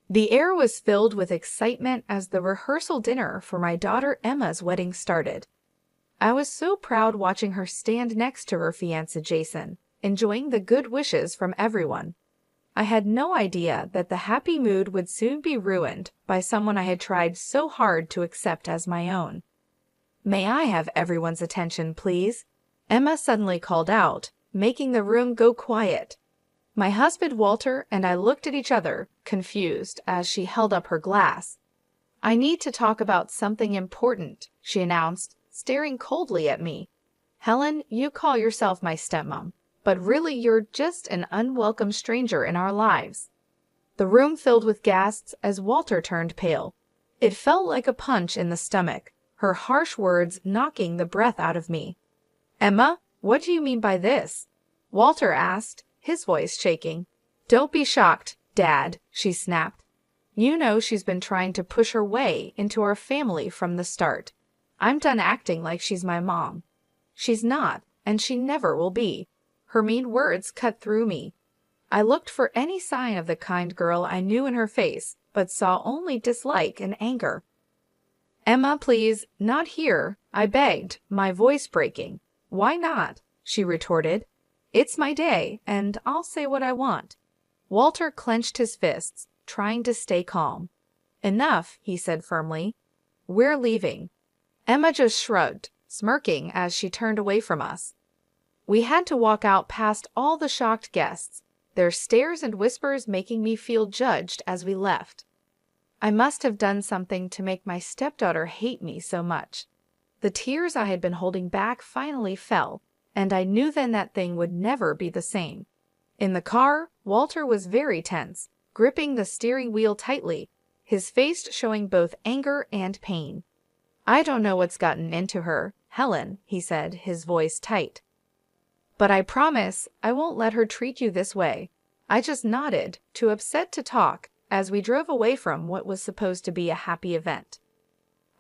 The air was filled with excitement as the rehearsal dinner for my daughter Emma's wedding started. I was so proud watching her stand next to her fiancé Jason, enjoying the good wishes from everyone. I had no idea that the happy mood would soon be ruined by someone I had tried so hard to accept as my own. "May I have everyone's attention, please?" Emma suddenly called out, making the room go quiet. My husband Walter and I looked at each other, confused, as she held up her glass. "I need to talk about something important," she announced, staring coldly at me. "Helen, you call yourself my stepmom, but really you're just an unwelcome stranger in our lives." The room filled with gasps as Walter turned pale. It felt like a punch in the stomach, her harsh words knocking the breath out of me. "Emma, what do you mean by this?" Walter asked, his voice shaking. "Don't be shocked, Dad," she snapped. "You know she's been trying to push her way into our family from the start. I'm done acting like she's my mom. She's not, and she never will be." Her mean words cut through me. I looked for any sign of the kind girl I knew in her face, but saw only dislike and anger. "Emma, please, not here," I begged, my voice breaking. "Why not?" she retorted. "It's my day, and I'll say what I want." Walter clenched his fists, trying to stay calm. "Enough," he said firmly. "We're leaving." Emma just shrugged, smirking as she turned away from us. We had to walk out past all the shocked guests, their stares and whispers making me feel judged as we left. I must have done something to make my stepdaughter hate me so much. The tears I had been holding back finally fell, and I knew then that thing would never be the same. In the car, Walter was very tense, gripping the steering wheel tightly, his face showing both anger and pain. "I don't know what's gotten into her, Helen," he said, his voice tight. "But I promise I won't let her treat you this way." I just nodded, too upset to talk, as we drove away from what was supposed to be a happy event.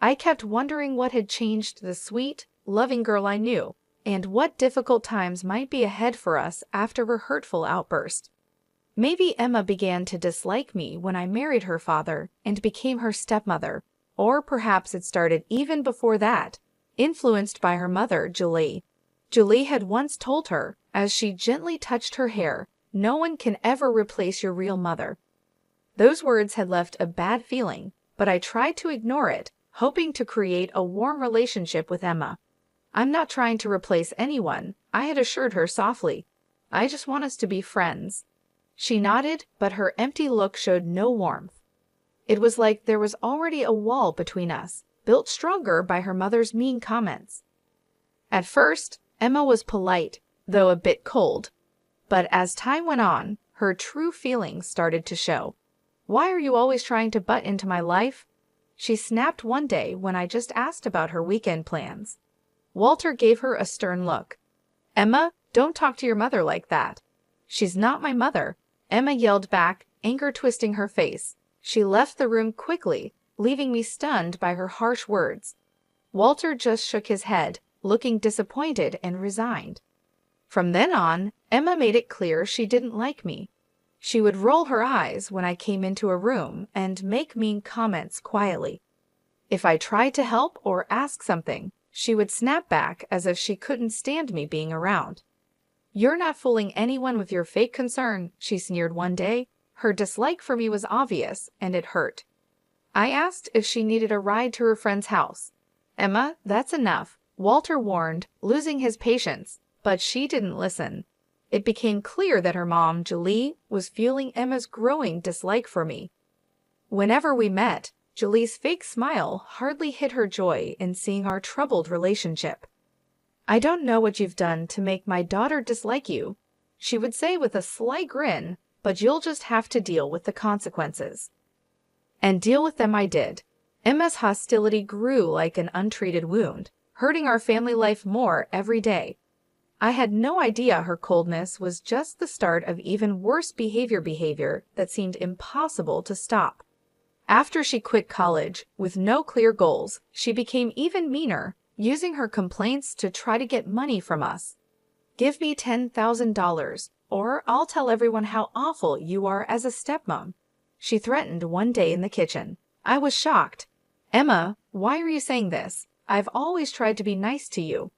I kept wondering what had changed the sweet, loving girl I knew, and what difficult times might be ahead for us after her hurtful outburst. Maybe Emma began to dislike me when I married her father and became her stepmother, or perhaps it started even before that, influenced by her mother, Julie. Julie had once told her, as she gently touched her hair, "No one can ever replace your real mother." Those words had left a bad feeling, but I tried to ignore it, hoping to create a warm relationship with Emma. "I'm not trying to replace anyone," I had assured her softly. "I just want us to be friends." She nodded, but her empty look showed no warmth. It was like there was already a wall between us, built stronger by her mother's mean comments. At first, Emma was polite, though a bit cold. But as time went on, her true feelings started to show. "Why are you always trying to butt into my life?" she snapped one day when I just asked about her weekend plans. Walter gave her a stern look. "Emma, don't talk to your mother like that." "She's not my mother," Emma yelled back, anger twisting her face. She left the room quickly, leaving me stunned by her harsh words. Walter just shook his head, looking disappointed and resigned. From then on, Emma made it clear she didn't like me. She would roll her eyes when I came into a room and make mean comments quietly. If I tried to help or ask something, she would snap back as if she couldn't stand me being around. "You're not fooling anyone with your fake concern," she sneered one day. Her dislike for me was obvious, and it hurt. I asked if she needed a ride to her friend's house. "Emma, that's enough," Walter warned, losing his patience, but she didn't listen. It became clear that her mom, Julie, was fueling Emma's growing dislike for me. Whenever we met, Julie's fake smile hardly hid her joy in seeing our troubled relationship. "I don't know what you've done to make my daughter dislike you," she would say with a slight grin, "but you'll just have to deal with the consequences." And deal with them I did. Emma's hostility grew like an untreated wound, hurting our family life more every day. I had no idea her coldness was just the start of even worse behavior that seemed impossible to stop. After she quit college, with no clear goals, she became even meaner, using her complaints to try to get money from us. "Give me $10,000, or I'll tell everyone how awful you are as a stepmom," she threatened one day in the kitchen. I was shocked. Emma, why are you saying this? I've always tried to be nice to you.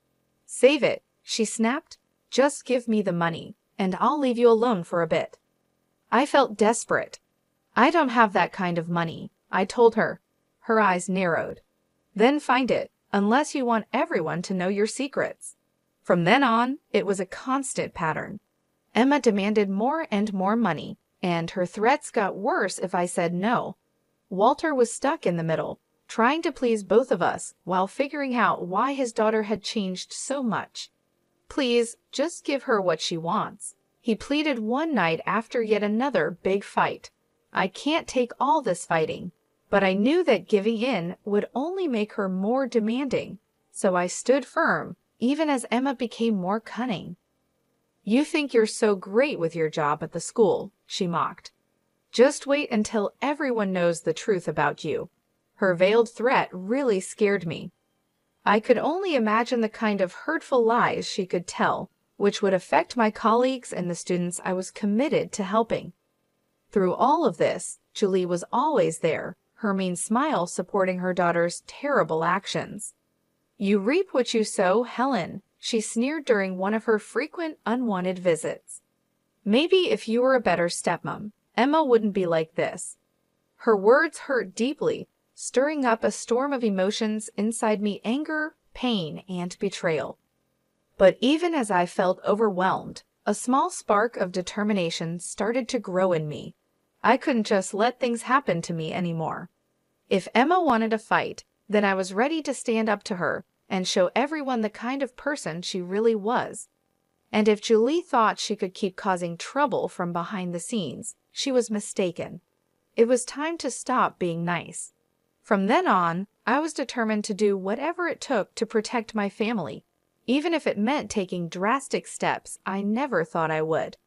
Save it, she snapped. Just give me the money, and I'll leave you alone for a bit. I felt desperate. I don't have that kind of money, I told her. Her eyes narrowed. Then find it, unless you want everyone to know your secrets. From then on, it was a constant pattern. Emma demanded more and more money, and her threats got worse if I said no. Walter was stuck in the middle, trying to please both of us while figuring out why his daughter had changed so much. Please, just give her what she wants, he pleaded one night after yet another big fight. I can't take all this fighting, but I knew that giving in would only make her more demanding, so I stood firm, even as Emma became more cunning. You think you're so great with your job at the school, she mocked. Just wait until everyone knows the truth about you. Her veiled threat really scared me. I could only imagine the kind of hurtful lies she could tell, which would affect my colleagues and the students I was committed to helping. Through all of this, Julie was always there, her mean smile supporting her daughter's terrible actions. You reap what you sow, Helen, she sneered during one of her frequent unwanted visits. Maybe if you were a better stepmom, Emma wouldn't be like this. Her words hurt deeply, stirring up a storm of emotions inside me: anger, pain, and betrayal. But even as I felt overwhelmed, a small spark of determination started to grow in me. I couldn't just let things happen to me anymore. If Emma wanted a fight, then I was ready to stand up to her and show everyone the kind of person she really was. And if Julie thought she could keep causing trouble from behind the scenes, she was mistaken. It was time to stop being nice. From then on, I was determined to do whatever it took to protect my family, even if it meant taking drastic steps I never thought I would.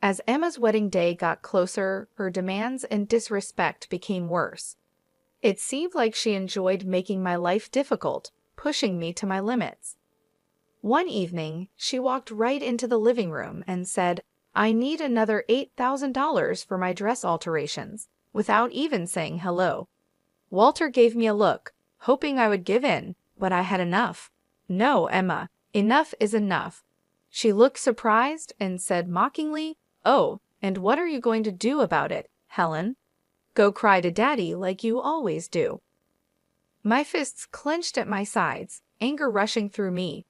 As Emma's wedding day got closer, her demands and disrespect became worse. It seemed like she enjoyed making my life difficult, pushing me to my limits. One evening, she walked right into the living room and said, I need another $8,000 for my dress alterations, without even saying hello. Walter gave me a look, hoping I would give in, but I had enough. No, Emma, enough is enough. She looked surprised and said mockingly, Oh, and what are you going to do about it, Helen? Go cry to Daddy like you always do. My fists clenched at my sides, anger rushing through me.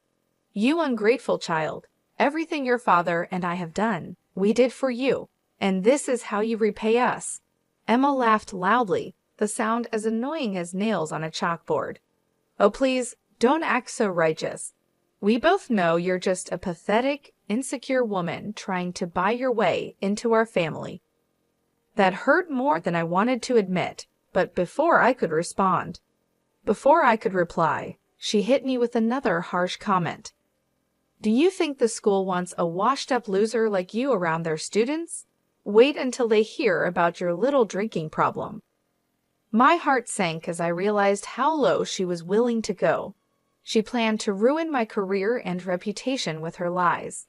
You ungrateful child, everything your father and I have done, we did for you, and this is how you repay us. Emma laughed loudly, the sound as annoying as nails on a chalkboard. Oh, please, don't act so righteous. We both know you're just a pathetic, insecure woman trying to buy your way into our family. That hurt more than I wanted to admit, but before I could respond, before I could reply, she hit me with another harsh comment. Do you think the school wants a washed-up loser like you around their students? Wait until they hear about your little drinking problem. My heart sank as I realized how low she was willing to go. She planned to ruin my career and reputation with her lies.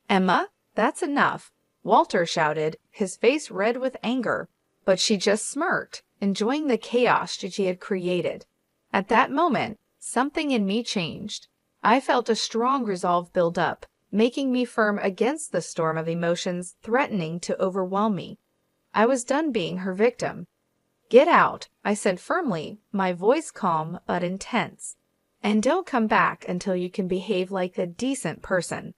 Emma, that's enough, Walter shouted, his face red with anger, but she just smirked, enjoying the chaos she had created. At that moment, something in me changed. I felt a strong resolve build up, making me firm against the storm of emotions threatening to overwhelm me. I was done being her victim. Get out, I said firmly, my voice calm but intense. And don't come back until you can behave like a decent person.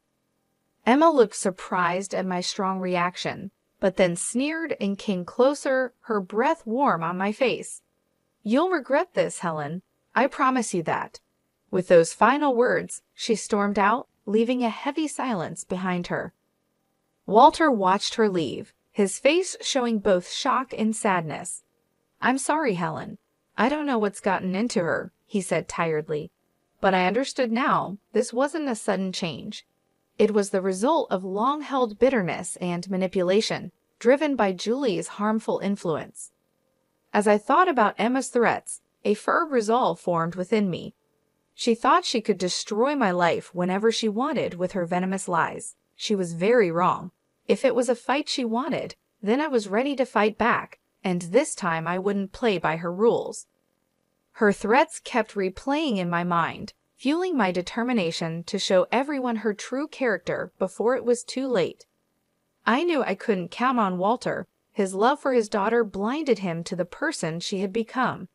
Emma looked surprised at my strong reaction, but then sneered and came closer, her breath warm on my face. You'll regret this, Helen. I promise you that. With those final words, she stormed out, leaving a heavy silence behind her. Walter watched her leave, his face showing both shock and sadness. I'm sorry, Helen. I don't know what's gotten into her, he said tiredly. But I understood now, this wasn't a sudden change. It was the result of long-held bitterness and manipulation, driven by Julie's harmful influence. As I thought about Emma's threats, a firm resolve formed within me. She thought she could destroy my life whenever she wanted with her venomous lies. She was very wrong. If it was a fight she wanted, then I was ready to fight back, and this time I wouldn't play by her rules. Her threats kept replaying in my mind, fueling my determination to show everyone her true character before it was too late. I knew I couldn't count on Walter. His love for his daughter blinded him to the person she had become.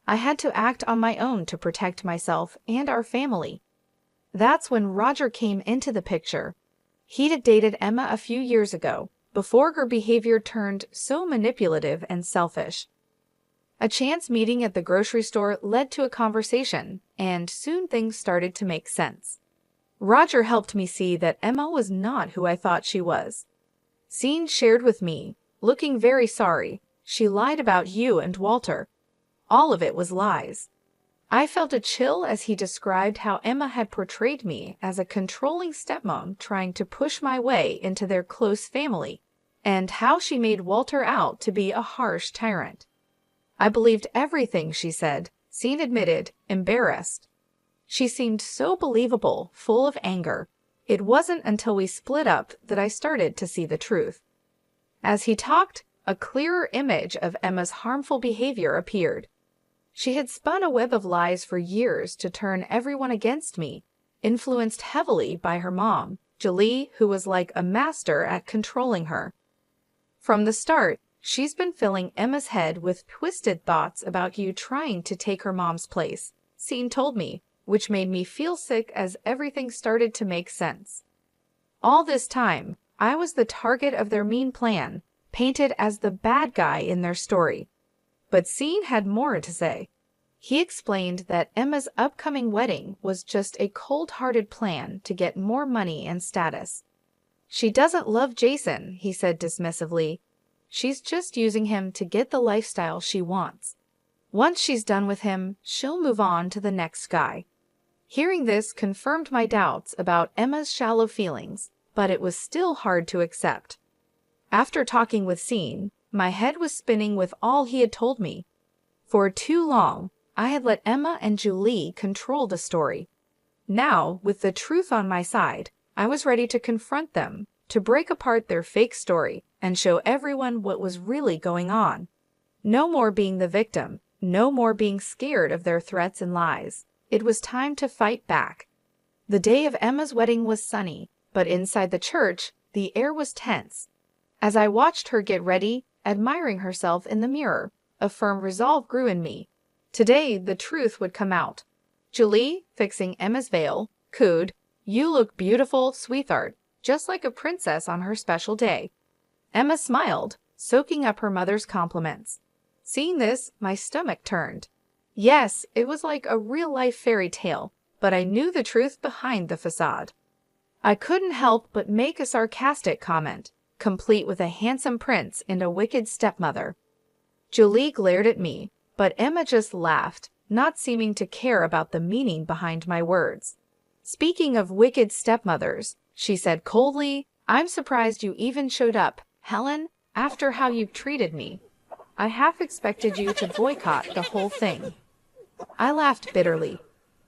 I had to act on my own to protect myself and our family. That's when Roger came into the picture. He'd dated Emma a few years ago, before her behavior turned so manipulative and selfish. A chance meeting at the grocery store led to a conversation, and soon things started to make sense. Roger helped me see that Emma was not who I thought she was. Sean shared with me, looking very sorry, "She lied about you and Walter. All of it was lies." I felt a chill as he described how Emma had portrayed me as a controlling stepmom trying to push my way into their close family, and how she made Walter out to be a harsh tyrant. I believed everything she said, Sean admitted, embarrassed. She seemed so believable, full of anger. It wasn't until we split up that I started to see the truth. As he talked, a clearer image of Emma's harmful behavior appeared. She had spun a web of lies for years to turn everyone against me, influenced heavily by her mom, Julie, who was like a master at controlling her. From the start, she's been filling Emma's head with twisted thoughts about you trying to take her mom's place, Sean told me, which made me feel sick as everything started to make sense. All this time, I was the target of their mean plan, painted as the bad guy in their story. But Sean had more to say. He explained that Emma's upcoming wedding was just a cold-hearted plan to get more money and status. "She doesn't love Jason," he said dismissively. "She's just using him to get the lifestyle she wants. Once she's done with him, she'll move on to the next guy." Hearing this confirmed my doubts about Emma's shallow feelings, but it was still hard to accept. After talking with Sean, my head was spinning with all he had told me. For too long, I had let Emma and Julie control the story. Now, with the truth on my side, I was ready to confront them, to break apart their fake story, and show everyone what was really going on. No more being the victim, no more being scared of their threats and lies. It was time to fight back. The day of Emma's wedding was sunny, but inside the church, the air was tense. As I watched her get ready, admiring herself in the mirror, a firm resolve grew in me. Today, the truth would come out. Julie, fixing Emma's veil, cooed, "You look beautiful, sweetheart, just like a princess on her special day." Emma smiled, soaking up her mother's compliments. Seeing this, my stomach turned. Yes, it was like a real-life fairy tale, but I knew the truth behind the facade. I couldn't help but make a sarcastic comment, complete with a handsome prince and a wicked stepmother. Julie glared at me, but Emma just laughed, not seeming to care about the meaning behind my words. "Speaking of wicked stepmothers," she said coldly, "I'm surprised you even showed up, Helen, after how you've treated me. I half expected you to boycott the whole thing." I laughed bitterly.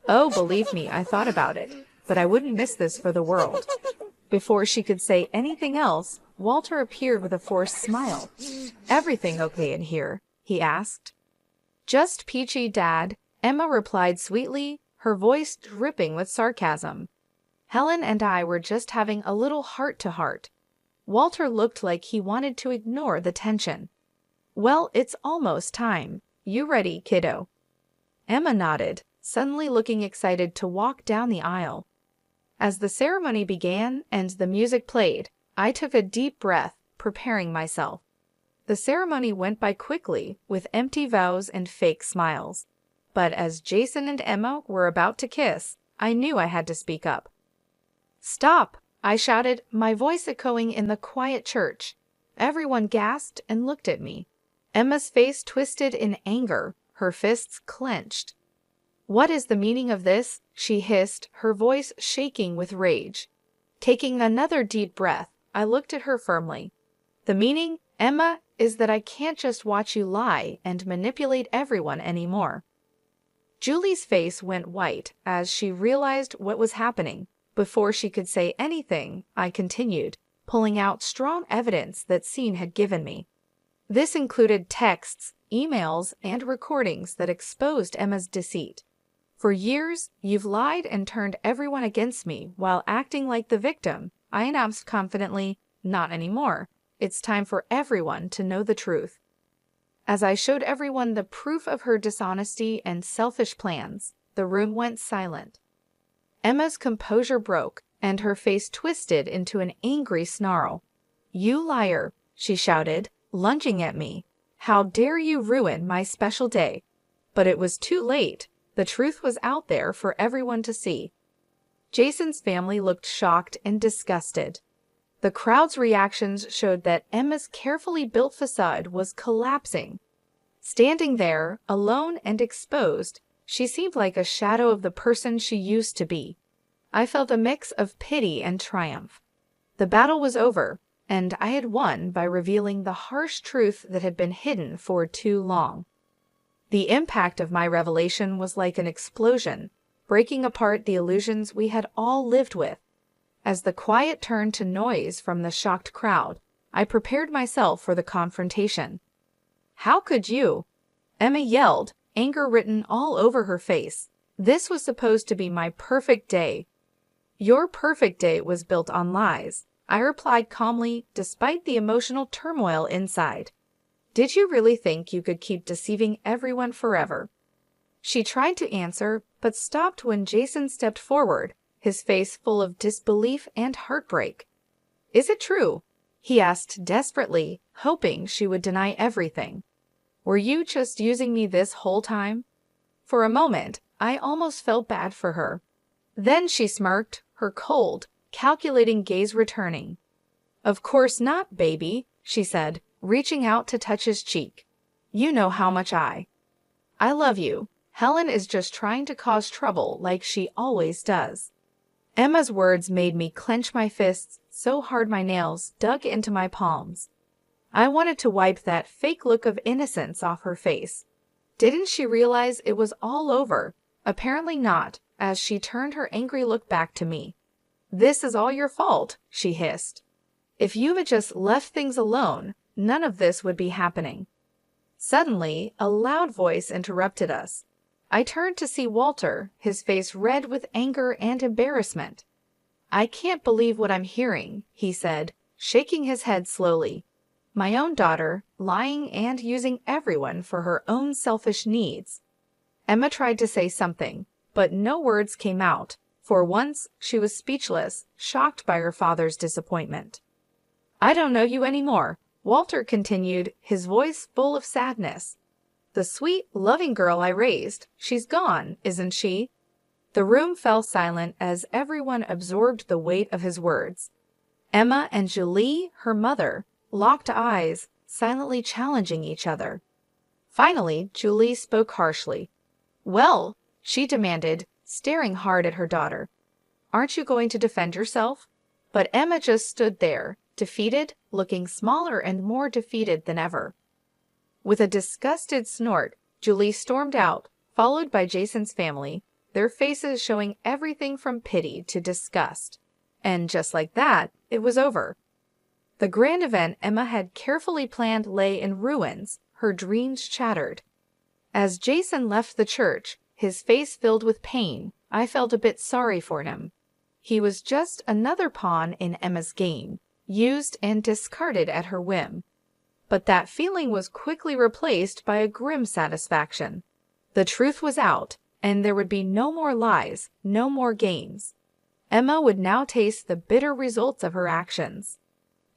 "Oh, believe me, I thought about it, but I wouldn't miss this for the world." Before she could say anything else, Walter appeared with a forced smile. "Everything okay in here?" he asked. "Just peachy, Dad," Emma replied sweetly, her voice dripping with sarcasm. Helen and I were just having a little heart-to-heart. Walter looked like he wanted to ignore the tension. "Well, it's almost time. You ready, kiddo?" Emma nodded, suddenly looking excited to walk down the aisle. As the ceremony began and the music played, I took a deep breath, preparing myself. The ceremony went by quickly, with empty vows and fake smiles. But as Jason and Emma were about to kiss, I knew I had to speak up. "Stop!" I shouted, my voice echoing in the quiet church. Everyone gasped and looked at me. Emma's face twisted in anger, her fists clenched. "What is the meaning of this?" she hissed, her voice shaking with rage. Taking another deep breath, I looked at her firmly. "The meaning, Emma, is that I can't just watch you lie and manipulate everyone anymore." Julie's face went white as she realized what was happening. Before she could say anything, I continued, pulling out strong evidence that Sean had given me. This included texts, emails, and recordings that exposed Emma's deceit. For years, you've lied and turned everyone against me while acting like the victim, I announced confidently. Not anymore. It's time for everyone to know the truth. As I showed everyone the proof of her dishonesty and selfish plans, the room went silent. Emma's composure broke, and her face twisted into an angry snarl. "You liar," she shouted, lunging at me. "How dare you ruin my special day?" But it was too late. The truth was out there for everyone to see. Jason's family looked shocked and disgusted. The crowd's reactions showed that Emma's carefully built facade was collapsing. Standing there, alone and exposed, she seemed like a shadow of the person she used to be. I felt a mix of pity and triumph. The battle was over, and I had won by revealing the harsh truth that had been hidden for too long. The impact of my revelation was like an explosion, breaking apart the illusions we had all lived with. As the quiet turned to noise from the shocked crowd, I prepared myself for the confrontation. "How could you?" Emma yelled, anger written all over her face. "This was supposed to be my perfect day." "Your perfect day was built on lies," I replied calmly, despite the emotional turmoil inside. "Did you really think you could keep deceiving everyone forever?" She tried to answer, but stopped when Jason stepped forward, his face full of disbelief and heartbreak. "Is it true?" he asked desperately, hoping she would deny everything. "Were you just using me this whole time?" For a moment, I almost felt bad for her. Then she smirked, her cold, calculating gaze returning. "Of course not, baby," she said, reaching out to touch his cheek. "You know how much I love you. Helen is just trying to cause trouble like she always does." Emma's words made me clench my fists so hard my nails dug into my palms. I wanted to wipe that fake look of innocence off her face. Didn't she realize it was all over? Apparently not, as she turned her angry look back to me. "This is all your fault," she hissed. "If you had just left things alone, none of this would be happening." Suddenly, a loud voice interrupted us. I turned to see Walter, his face red with anger and embarrassment. "I can't believe what I'm hearing," he said, shaking his head slowly. "My own daughter, lying and using everyone for her own selfish needs." Emma tried to say something, but no words came out. For once, she was speechless, shocked by her father's disappointment. "I don't know you anymore," Walter continued, his voice full of sadness. "The sweet, loving girl I raised, she's gone, isn't she?" The room fell silent as everyone absorbed the weight of his words. Emma and Julie, her mother, locked eyes, silently challenging each other. Finally, Julie spoke harshly. "Well," she demanded, staring hard at her daughter, "aren't you going to defend yourself?" But Emma just stood there, defeated, looking smaller and more defeated than ever. With a disgusted snort, Julie stormed out, followed by Jason's family, their faces showing everything from pity to disgust. And just like that, it was over. The grand event Emma had carefully planned lay in ruins, her dreams shattered. As Jason left the church, his face filled with pain, I felt a bit sorry for him. He was just another pawn in Emma's game, used and discarded at her whim. But that feeling was quickly replaced by a grim satisfaction. The truth was out, and there would be no more lies, no more games. Emma would now taste the bitter results of her actions.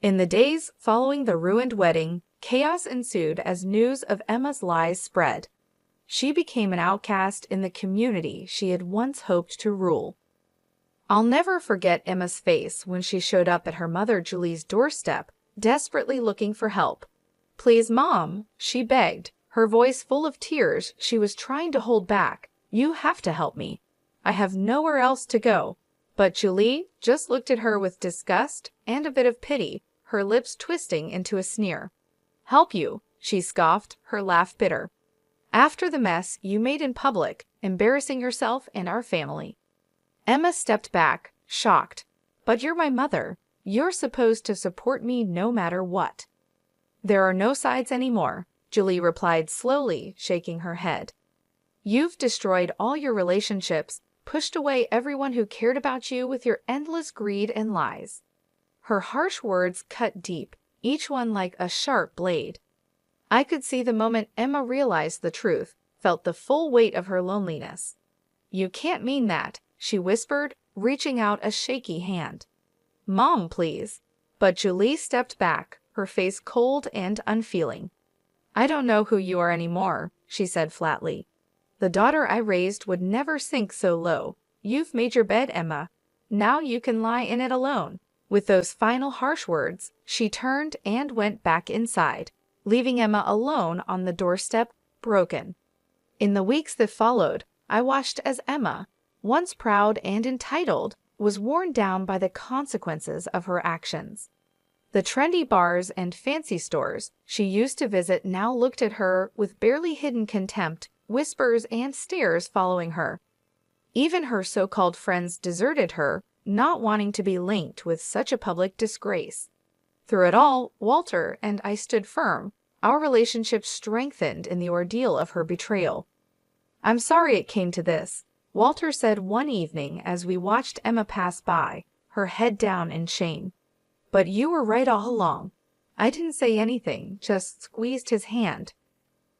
In the days following the ruined wedding, chaos ensued as news of Emma's lies spread. She became an outcast in the community she had once hoped to rule. I'll never forget Emma's face when she showed up at her mother Julie's doorstep, desperately looking for help. "Please, Mom," she begged, her voice full of tears she was trying to hold back. "You have to help me. I have nowhere else to go." But Julie just looked at her with disgust and a bit of pity, her lips twisting into a sneer. "Help you?" she scoffed, her laugh bitter. "After the mess you made in public, embarrassing yourself and our family." Emma stepped back, shocked. "But you're my mother. You're supposed to support me no matter what." There are no sides anymore, Julie replied slowly, shaking her head. You've destroyed all your relationships, pushed away everyone who cared about you with your endless greed and lies. Her harsh words cut deep, each one like a sharp blade. I could see the moment Emma realized the truth, felt the full weight of her loneliness. You can't mean that, she whispered, reaching out a shaky hand. Mom, please. But Julie stepped back, her face cold and unfeeling. I don't know who you are anymore, she said flatly. The daughter I raised would never sink so low. You've made your bed, Emma. Now you can lie in it alone. With those final harsh words, she turned and went back inside, leaving Emma alone on the doorstep, broken. In the weeks that followed, I watched as Emma, once proud and entitled, was worn down by the consequences of her actions. The trendy bars and fancy stores she used to visit now looked at her with barely hidden contempt, whispers and stares following her. Even her so-called friends deserted her, not wanting to be linked with such a public disgrace. Through it all, Walter and I stood firm, our relationship strengthened in the ordeal of her betrayal. I'm sorry it came to this, Walter said one evening as we watched Emma pass by, her head down in shame. But you were right all along. I didn't say anything, just squeezed his hand.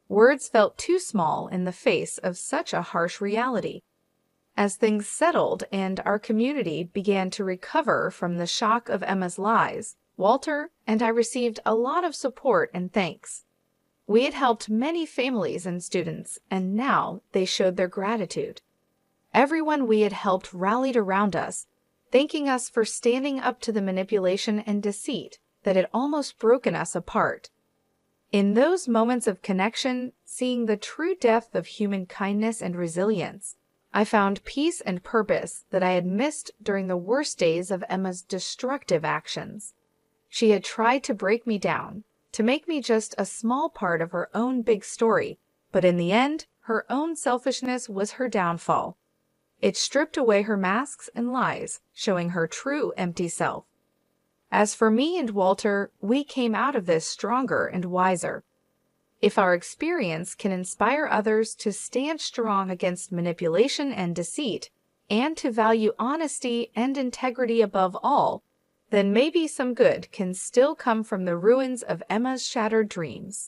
Words felt too small in the face of such a harsh reality. As things settled and our community began to recover from the shock of Emma's lies, Walter and I received a lot of support and thanks. We had helped many families and students, and now they showed their gratitude. Everyone we had helped rallied around us, thanking us for standing up to the manipulation and deceit that had almost broken us apart. In those moments of connection, seeing the true depth of human kindness and resilience, I found peace and purpose that I had missed during the worst days of Emma's destructive actions. She had tried to break me down, to make me just a small part of her own big story, but in the end, her own selfishness was her downfall. It stripped away her masks and lies, showing her true empty self. As for me and Walter, we came out of this stronger and wiser. If our experience can inspire others to stand strong against manipulation and deceit, and to value honesty and integrity above all, then maybe some good can still come from the ruins of Emma's shattered dreams.